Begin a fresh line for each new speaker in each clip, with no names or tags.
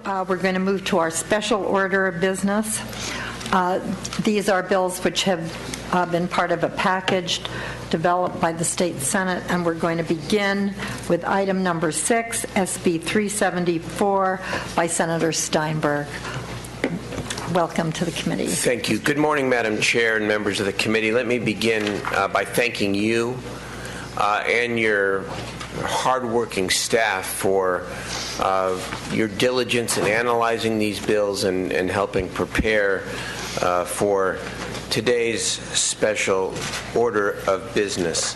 we're going to move to our special order of business. These are bills which have been part of a package developed by the State Senate, and we're going to begin with item number 6, SB 374, by Senator Steinberg. Welcome to the committee.
Thank you. Good morning, Madam Chair and members of the committee. Let me begin by thanking you and your hardworking staff for your diligence in analyzing these bills and helping prepare for today's special order of business.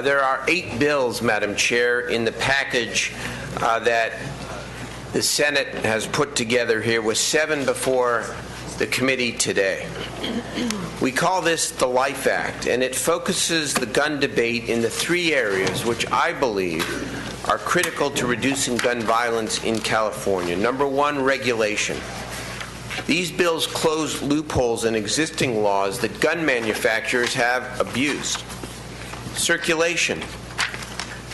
There are 8 bills, Madam Chair, in the package that the Senate has put together here, with 7 before the committee today. We call this the Life Act, and it focuses the gun debate in the 3 areas which I believe are critical to reducing gun violence in California. Number 1, regulation. These bills close loopholes in existing laws that gun manufacturers have abused. Circulation.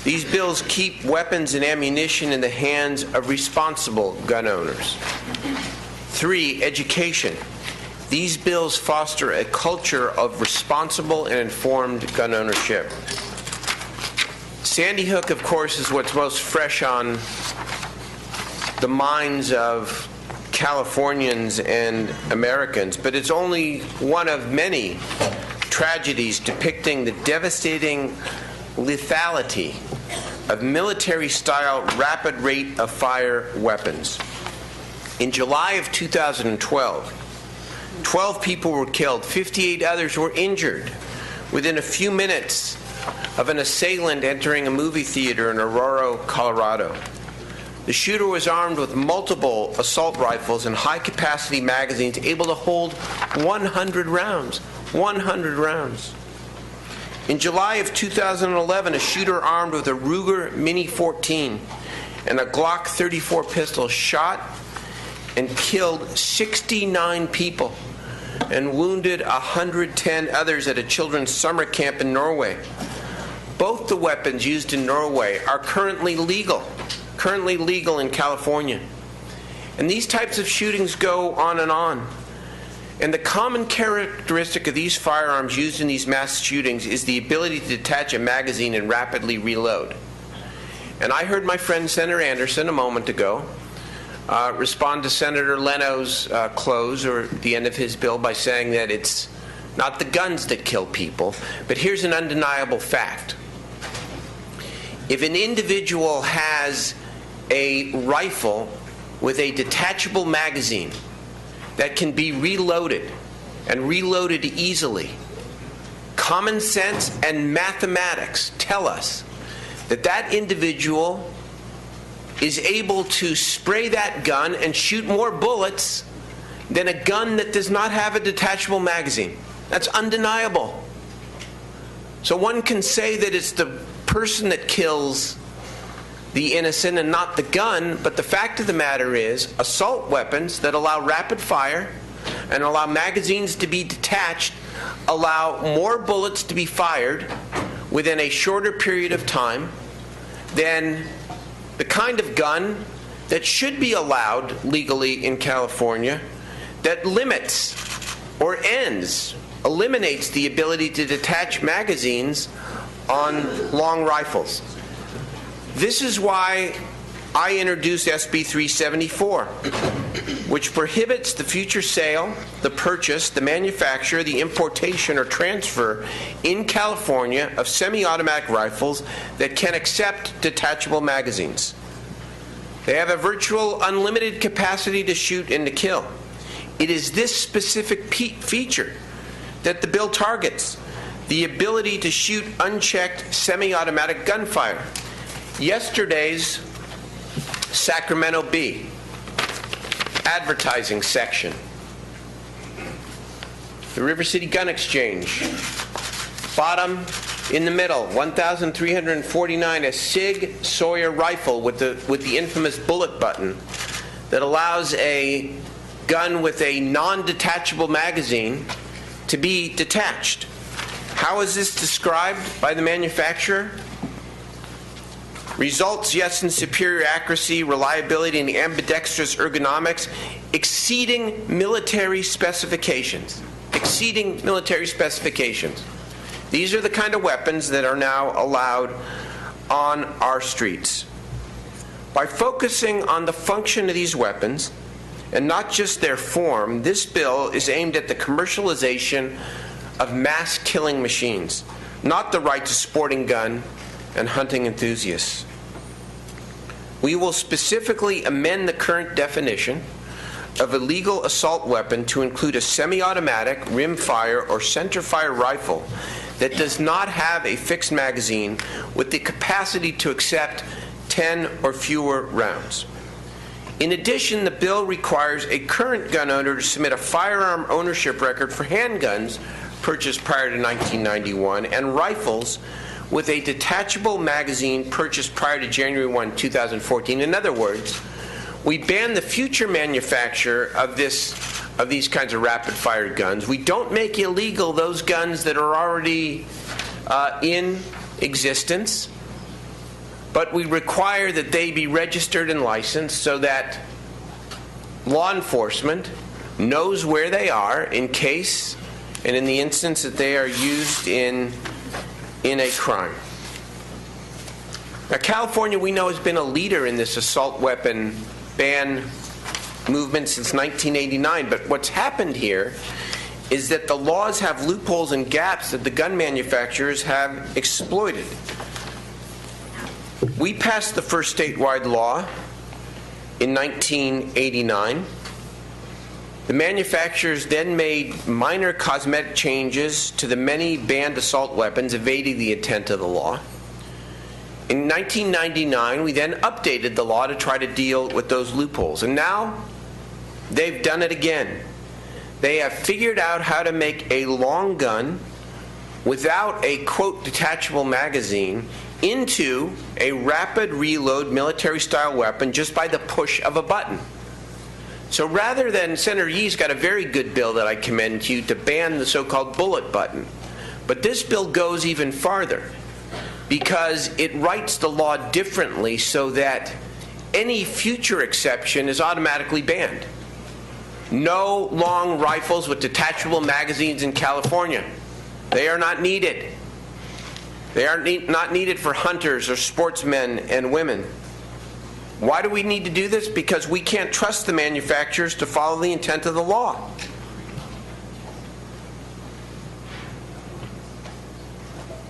These bills keep weapons and ammunition in the hands of responsible gun owners. 3, education. These bills foster a culture of responsible and informed gun ownership. Sandy Hook, of course, is what's most fresh on the minds of Californians and Americans, but it's only one of many tragedies depicting the devastating lethality of military-style rapid rate of fire weapons. In July of 2012, 12 people were killed, 58 others were injured within a few minutes of an assailant entering a movie theater in Aurora, Colorado. The shooter was armed with multiple assault rifles and high-capacity magazines able to hold 100 rounds. 100 rounds. In July of 2011, a shooter armed with a Ruger Mini 14 and a Glock 34 pistol shot and killed 69 people and wounded 110 others at a children's summer camp in Norway. Both the weapons used in Norway are currently legal in California. And these types of shootings go on and on. And the common characteristic of these firearms used in these mass shootings is the ability to detach a magazine and rapidly reload. And I heard my friend Senator Anderson a moment ago respond to Senator Leno's close, or the end of his bill, by saying that it's not the guns that kill people. But here's an undeniable fact. If an individual has a rifle with a detachable magazine that can be reloaded and reloaded easily, common sense and mathematics tell us that that individual is able to spray that gun and shoot more bullets than a gun that does not have a detachable magazine. That's undeniable. So one can say that it's the person that kills the innocent and not the gun, but the fact of the matter is assault weapons that allow rapid fire and allow magazines to be detached allow more bullets to be fired within a shorter period of time than the kind of gun that should be allowed legally in California that limits or eliminates the ability to detach magazines on long rifles. This is why I introduced SB 374, which prohibits the future sale, the purchase, the manufacture, the importation, or transfer in California of semi-automatic rifles that can accept detachable magazines. They have a virtual unlimited capacity to shoot and to kill. It is this specific feature that the bill targets, the ability to shoot unchecked semi-automatic gunfire. Yesterday's Sacramento Bee advertising section. The River City Gun Exchange. Bottom in the middle, 1,349, a Sig Sauer rifle with the infamous bullet button that allows a gun with a non-detachable magazine to be detached. How is this described by the manufacturer? Results, yes, in superior accuracy, reliability, and ambidextrous ergonomics, exceeding military specifications. Exceeding military specifications. These are the kind of weapons that are now allowed on our streets. By focusing on the function of these weapons, and not just their form, this bill is aimed at the commercialization of mass killing machines, not the right to sporting gun and hunting enthusiasts. We will specifically amend the current definition of a legal assault weapon to include a semi-automatic, rimfire, or centerfire rifle that does not have a fixed magazine with the capacity to accept 10 or fewer rounds. In addition, the bill requires a current gun owner to submit a firearm ownership record for handguns purchased prior to 1991 and rifles with a detachable magazine purchased prior to January 1, 2014. In other words, we ban the future manufacture of these kinds of rapid-fire guns. We don't make illegal those guns that are already in existence, but we require that they be registered and licensed so that law enforcement knows where they are in case and in the instance that they are used in a crime. Now, California, we know, has been a leader in this assault weapon ban movement since 1989, but what's happened here is that the laws have loopholes and gaps that the gun manufacturers have exploited. We passed the first statewide law in 1989. The manufacturers then made minor cosmetic changes to the many banned assault weapons, evading the intent of the law. In 1999, we then updated the law to try to deal with those loopholes. And now, they've done it again. They have figured out how to make a long gun without a, quote, detachable magazine into a rapid reload military-style weapon just by the push of a button. So rather than, Senator Yee's got a very good bill that I commend to you to ban the so-called bullet button. But this bill goes even farther because it writes the law differently so that any future exception is automatically banned. No long rifles with detachable magazines in California. They are not needed. They are not needed for hunters or sportsmen and women. Why do we need to do this? Because we can't trust the manufacturers to follow the intent of the law.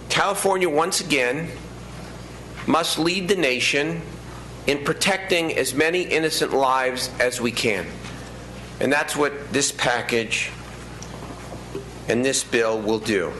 California, once again, must lead the nation in protecting as many innocent lives as we can. And that's what this package and this bill will do.